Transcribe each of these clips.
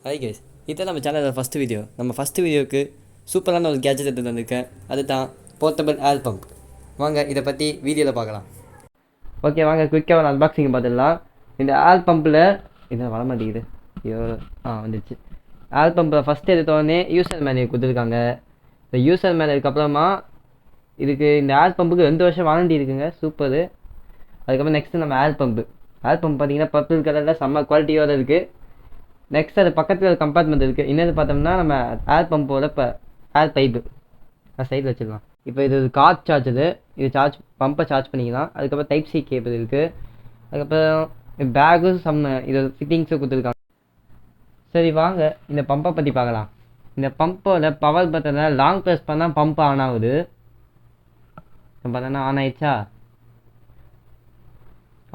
Hi guys, இதான் நம்ம சேனலோட ஃபஸ்ட்டு வீடியோ. நம்ம ஃபஸ்ட்டு வீடியோவுக்கு சூப்பரான ஒரு கேஜெட் எடுத்து வந்திருக்கேன். அதுதான் போர்ட்டபிள் ஏர் பம்ப். வாங்க இதை பற்றி வீடியோவில் பார்க்கலாம். ஓகே, வாங்க குயிக்காக ஒரு அன்பாக்சிங் பார்த்துடலாம். இந்த ஏர் பம்பில் இதை வர மாட்டேங்குது. ஐயோ, வந்துடுச்சு. ஏர் பம்பில் ஃபஸ்ட்டு எடுத்தோடனே யூசர் மேனுவல் கொடுத்துருக்காங்க. இந்த யூசர் மேனுவலுக்கு அப்புறமா இதுக்கு இந்த ஏர் பம்புக்கு 2 வருஷம் வாரண்டி இருக்குங்க. சூப்பரு. அதுக்கப்புறம் நெக்ஸ்ட்டு நம்ம ஏர் பம்பு பார்த்தீங்கன்னா பர்பிள் கலரில் செம்ம குவாலிட்டியோடு இருக்குது. நெக்ஸ்ட் அது பக்கத்தில் ஒரு கம்பார்ட்மெண்ட் இருக்குது. இன்னது பார்த்தோம்னா நம்ம ஏர் பம்போட ஏர் பைப்பு சைடில் வச்சுக்கலாம். இப்போ இது கார் சார்ஜரு. இது பம்பை சார்ஜ் பண்ணிக்கலாம். அதுக்கப்புறம் டைப் சி கேபிள் இருக்குது. அதுக்கப்புறம் பேகும் இது ஃபிட்டிங்ஸும் கொடுத்துருக்காங்க. சரி வாங்க இந்த பம்பை பற்றி பார்க்கலாம். இந்த பம்போட பவர் பட்டனை லாங் ப்ரெஸ் பண்ணால் பம்ப் ஆன் ஆகுது. பார்த்தோன்னா ஆன் ஆயிடுச்சா?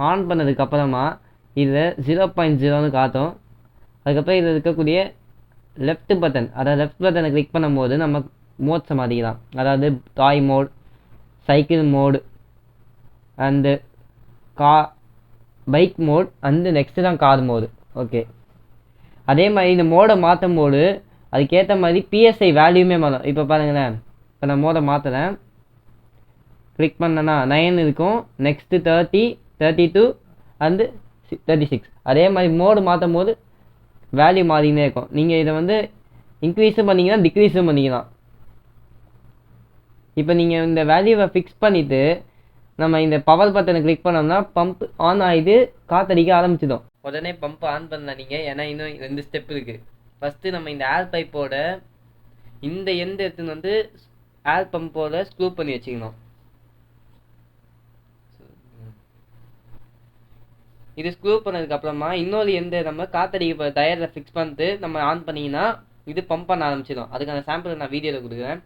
ஆன் பண்ணதுக்கப்புறமா இதில் 0.0ன்னு காட்டும். அதுக்கப்புறம் இதில் இருக்கக்கூடிய லெஃப்ட் பட்டன், அதாவது லெஃப்ட் பட்டனை கிளிக் பண்ணும்போது நம்ம மோட்ஸை மாற்றிக்கலாம். அதாவது toy mode, cycle mode, and bike mode, and next தான் கார் மோடு. ஓகே, அதே மாதிரி இந்த மோடை மாற்றும் போது அதுக்கேற்ற மாதிரி பிஎஸ்ஐ வேல்யூமே மாறும். இப்போ பாருங்களேன், இப்போ நான் மோடை மாற்றுறேன். கிளிக் பண்ணேன்னா 9 இருக்கும். Next 30, 32 and 36. அதே மாதிரி மோடு மாற்றும் போது வேல்யூ மாறினே இருக்கும். நீங்கள் இதை இன்க்ரீஸும் பண்ணிங்கன்னா டிக்ரீஸும் பண்ணிக்கலாம். இப்போ நீங்கள் இந்த வேல்யூவை ஃபிக்ஸ் பண்ணிவிட்டு நம்ம இந்த பவர் பட்டனை கிளிக் பண்ணோம்னா பம்ப் ஆன் ஆகிது, காற்றடிக்க ஆரம்பிச்சிடும். உடனே பம்ப் ஆன் பண்ணலாம் நீங்கள். ஏன்னா இன்னும் 2 ஸ்டெப் இருக்குது. ஃபஸ்ட்டு நம்ம இந்த ஏர் பைப்போட இந்த எந்த எடுத்துன்னு ஏர் பம்போட ஸ்க்ரூ பண்ணி வச்சுக்கணும். இது ஸ்க்ரூ பண்ணதுக்கப்புறமா இன்னொரு எந்த நம்ம காற்றடிக்க டயரில் ஃபிக்ஸ் பண்ணிட்டு நம்ம ஆன் பண்ணிங்கன்னா இது பம்ப் பண்ண ஆரம்பிச்சிடும். அதுக்கான சாம்பிள் நான் வீடியோவில் கொடுக்குறேன்.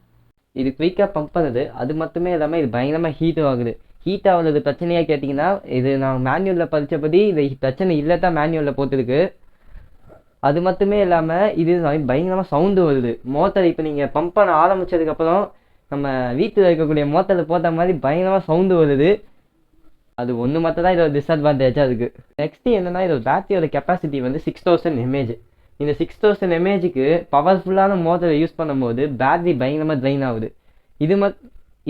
இது குயிக்காக பம்ப் பண்ணுது. அது மட்டுமே இல்லாமல் இது பயங்கரமாக ஹீட் ஆகுது. ஹீட் ஆகுறது பிரச்சனையாக கேட்டிங்கன்னா, இது நான் மேனுவலில் படித்தபடி இது பிரச்சனை இல்லை தான் மேனுவலில் போட்டுருக்கு. அது மட்டுமே இல்லாமல் இது பயங்கரமாக சவுண்டு வருது. மோட்டர் இப்போ நீங்கள் பம்ப் பண்ண ஆரம்பித்ததுக்கப்புறம் நம்ம வீட்டில் இருக்கக்கூடிய மோட்டரில் போட்ட மாதிரி பயங்கரமாக சவுண்டு வருது. அது ஒன்று மட்டும் தான் இதோட டிஸ்அட்வான்டேஜாக இருக்குது. நெக்ஸ்ட்டு என்னென்னா, இதோட பேட்டரியோட கெப்பாசிட்டி 6000 mAh. இந்த 6000 mAhக்கு பவர்ஃபுல்லான மோட்டரை யூஸ் பண்ணும்போது பேட்டரி பயங்கரமாக ட்ரைன் ஆகுது.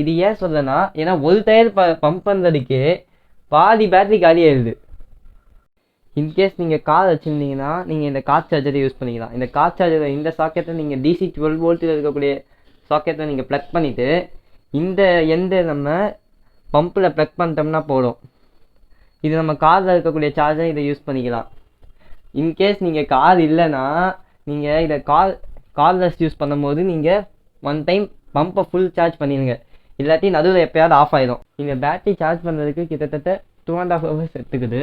இது ஏன் சொல்கிறேன்னா, ஏன்னா ஒரு டயர் பம்ப் பண்ணுறதுக்கே பாதி பேட்டரி காலி ஆயிடுது. இன்கேஸ் நீங்கள் கார் வச்சுருந்தீங்கன்னா நீங்கள் இந்த கார் சார்ஜரை யூஸ் பண்ணிக்கலாம். இந்த கார் சார்ஜரை இந்த சாக்கெட்டை நீங்கள் DC 12 வோல்ட்டில் இருக்கக்கூடிய சாக்கெட்டை நீங்கள் ப்ளக் பண்ணிவிட்டு இந்த எந்த நம்ம பம்பில் ப்ளக் பண்ணிட்டோம்னா போதும். இது நம்ம காரில் இருக்கக்கூடிய சார்ஜர் இதை யூஸ் பண்ணிக்கலாம். இன்கேஸ் நீங்கள் கார் இல்லைன்னா நீங்கள் இதை கார்லெஸ் யூஸ் பண்ணும்போது நீங்கள் 1 டைம் பம்பை ஃபுல் சார்ஜ் பண்ணிடுங்க. இல்லாட்டி நடுவில் எப்போயாவது ஆஃப் ஆகிடும். இந்த பேட்டரி சார்ஜ் பண்ணுறதுக்கு கிட்டத்தட்ட 2.5 hours எடுத்துக்குது.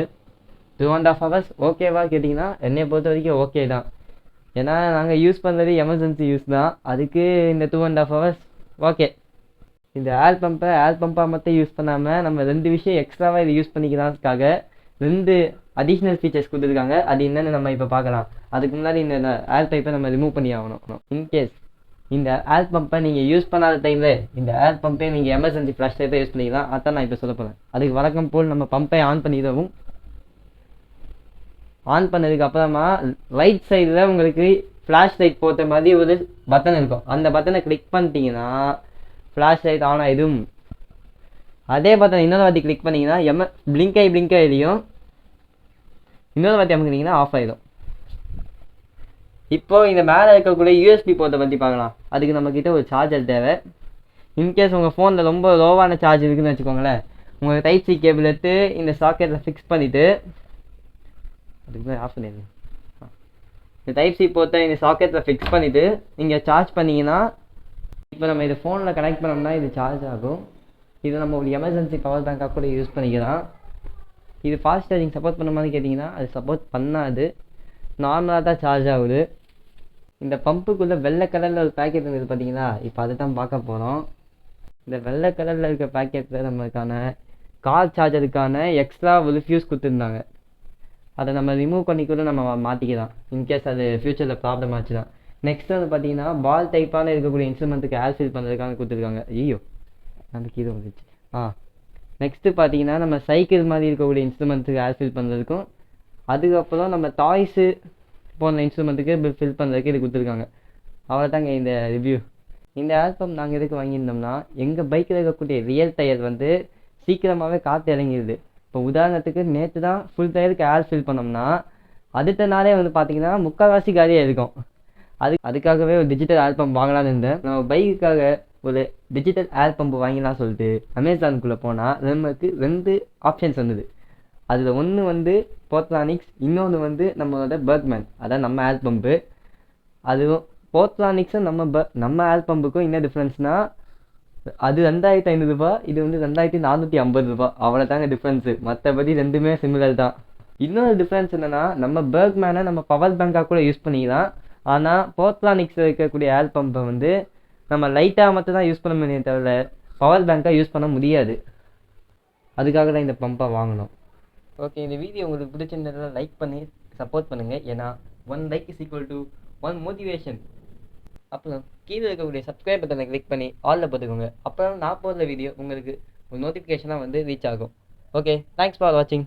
2.5 hours ஓகேவா கேட்டிங்கன்னா என்னை பொறுத்த வரைக்கும் ஓகே தான். ஏன்னா நாங்கள் யூஸ் பண்ணுறது எமர்ஜென்சி யூஸ் தான். அதுக்கு இந்த 2.5 hours ஓகே. இந்த ஏர் பம்பாக மட்டும் யூஸ் பண்ணாமல் நம்ம 2 விஷயம் எக்ஸ்ட்ராவாக இதை யூஸ் பண்ணிக்கிறதுக்காக 2 அடிஷ்னல் ஃபீச்சர்ஸ் கொடுத்துருக்காங்க. அது என்னென்னு நம்ம இப்போ பார்க்கலாம். அதுக்கு முன்னாடி இந்த ஏர் பைப்பை நம்ம ரிமூவ் பண்ணி ஆகணும். இன்கேஸ் இந்த ஏர் பம்பை நீங்கள் யூஸ் பண்ணாத டைமில் இந்த ஏர் பம்பை நீங்கள் எமர்ஜென்சி ஃப்ளாஷ் லைட்டை யூஸ் பண்ணிக்கலாம். அதான் நான் இப்போ சொல்ல போகிறேன். அதுக்கு வழக்கம் போல் நம்ம பம்பை ஆன் பண்ணிடவும். ஆன் பண்ணதுக்கு அப்புறமா ரைட் சைடில் உங்களுக்கு ஃப்ளாஷ் லைட் போட்ட மாதிரி ஒரு பட்டன் இருக்கும். அந்த பட்டனை கிளிக் பண்ணிட்டீங்கன்னா ஃப்ளாஷ் லைட் ஆன் ஆகிடும். அதே பட்டன் இன்னொரு வாட்டி கிளிக் பண்ணிங்கன்னா பிளிங்க் ஆகிலையும் இன்னொரு வாட்டி அமுக்குனீங்கன்னா ஆஃப் ஆகிடும். இப்போது இந்த மேலே இருக்கக்கூடிய USB போர்ட்டை பற்றி பார்க்கலாம். அதுக்கு நம்மக்கிட்ட ஒரு சார்ஜர் தேவை. இன்கேஸ் உங்கள் ஃபோனில் ரொம்ப லோவான சார்ஜ் இருக்குதுன்னு வச்சுக்கோங்களேன், உங்கள் டைப் சி கேபிள் எடுத்து இந்த சாக்கெட்டில் ஃபிக்ஸ் பண்ணிவிட்டு அதுக்கு ஆஃப் பண்ணிடுங்க. இந்த டைப் சி போர்ட்டை இந்த சாக்கெட்டில் ஃபிக்ஸ் பண்ணிவிட்டு நீங்கள் சார்ஜ் பண்ணிங்கன்னா இப்போ நம்ம இதை ஃபோனில் கனெக்ட் பண்ணோம்னா இது சார்ஜ் ஆகும். இது நம்ம ஒரு எமர்ஜென்சி பவர் பேங்காக கூட யூஸ் பண்ணிக்கலாம். இது ஃபாஸ்ட் சார்ஜிங் சப்போர்ட் பண்ண மாதிரி கேட்டிங்கன்னா அது சப்போர்ட் பண்ணாது. நார்மலாக தான் சார்ஜ் ஆகுது. இந்த பம்புக்குள்ளே வெள்ளை கலரில் ஒரு பேக்கெட் இருக்குது பார்த்தீங்களா? இப்போ அதை தான் பார்க்க போகிறோம். இந்த வெள்ளை கலரில் இருக்க பேக்கெட்டில் நம்மளுக்கான கார் சார்ஜருக்கான எக்ஸ்ட்ரா ஒரு ஃபியூஸ் கொடுத்துருந்தாங்க. அதை நம்ம ரிமூவ் பண்ணி கூட நம்ம மாற்றிக்கலாம் இன்கேஸ் அது ஃப்யூச்சரில் ப்ராப்ளம் ஆச்சுன்னா. நெக்ஸ்ட் பார்த்தீங்கன்னா பால் டைப்பான இருக்கக்கூடிய இன்ஸ்ட்ருமெண்ட்டுக்கு ஏர் ஃபில் பண்ணுறதுக்காக கொடுத்துருக்காங்க. ஐயோ நமக்கு இது வந்துச்சு. நெக்ஸ்ட்டு பார்த்தீங்கன்னா நம்ம சைக்கிள் மாதிரி இருக்கக்கூடிய இன்ஸ்ட்ருமெண்ட்டுக்கு ஏர் ஃபில் பண்ணுறதுக்கும், அதுக்கப்புறம் நம்ம டாய்ஸு போன இன்ஸ்ட்ருமெண்ட்டுக்கு பில் ஃபில் பண்ணுறதுக்கு இது கொடுத்துருக்காங்க. அவ்வளோதாங்க இந்த ரிவ்யூ. இந்த ஏர் பம்ப் நாங்கள் எதுக்கு வாங்கியிருந்தோம்னா, எங்கள் பைக்கில் இருக்கக்கூடிய ரியல் டயர் வந்து சீக்கிரமாகவே காற்று இறங்கிடுது. இப்போ உதாரணத்துக்கு நேற்று தான் ஃபுல் டயருக்கு ஏர் ஃபில் பண்ணோம்னா அடுத்த நாளே வந்து பார்த்தீங்கன்னா முக்கால்வாசி காலியாக இருக்கும். அதுக்காகவே ஒரு டிஜிட்டல் ஏர் பம்ப் வாங்கலான்னு இருந்தேன். நம்ம பைக்குக்காக ஒரு டிஜிட்டல் ஏர் பம்ப் வாங்கிடலாம் சொல்லிட்டு அமேசானுக்குள்ளே போனால் நமக்கு 2 ஆப்ஷன்ஸ் வந்தது. அதில் ஒன்று வந்து போர்ட்ரானிக்ஸ், இன்னொன்று வந்து நம்மளோட பர்க்மேன், அதான் நம்ம ஏர் பம்பு. அதுவும் போர்ட்ரானிக்ஸும் நம்ம ஏர் பம்புக்கும் என்ன டிஃப்ரென்ஸ்னால், அது 2500 ரூபா, இது வந்து 2450 ரூபா. அவ்வளோதாங்க டிஃப்ரென்ஸு. மற்றபடி ரெண்டுமே சிமிலர் தான். இன்னொரு டிஃப்ரென்ஸ் என்னென்னா, நம்ம பர்க்மேனை நம்ம பவர் பேங்காக கூட யூஸ் பண்ணிக்கலாம். ஆனால் போர்ட்ரானிக்ஸில் இருக்கக்கூடிய ஏர் பம்பை வந்து நம்ம லைட்டாக மட்டும் தான் யூஸ் பண்ண முடியும், தவிர பவர் பேங்காக யூஸ் பண்ண முடியாது. அதுக்காக தான் இந்த பம்பை வாங்கணும். ஓகே, இந்த வீடியோ உங்களுக்கு பிடிச்சிருந்ததுல லைக் பண்ணி சப்போர்ட் பண்ணுங்கள். ஏன்னா 1 like is equal to 1 motivation. அப்புறம் கீழே இருக்கக்கூடிய சப்ஸ்கிரைப் பட்டனை கிளிக் பண்ணி ஆலில் பார்த்துக்கோங்க. அப்புறம் நான் போடுற வீடியோ உங்களுக்கு ஒரு நோட்டிஃபிகேஷனாக வந்து ரீச் ஆகும். ஓகே, தேங்க்ஸ் ஃபார் வாட்சிங்.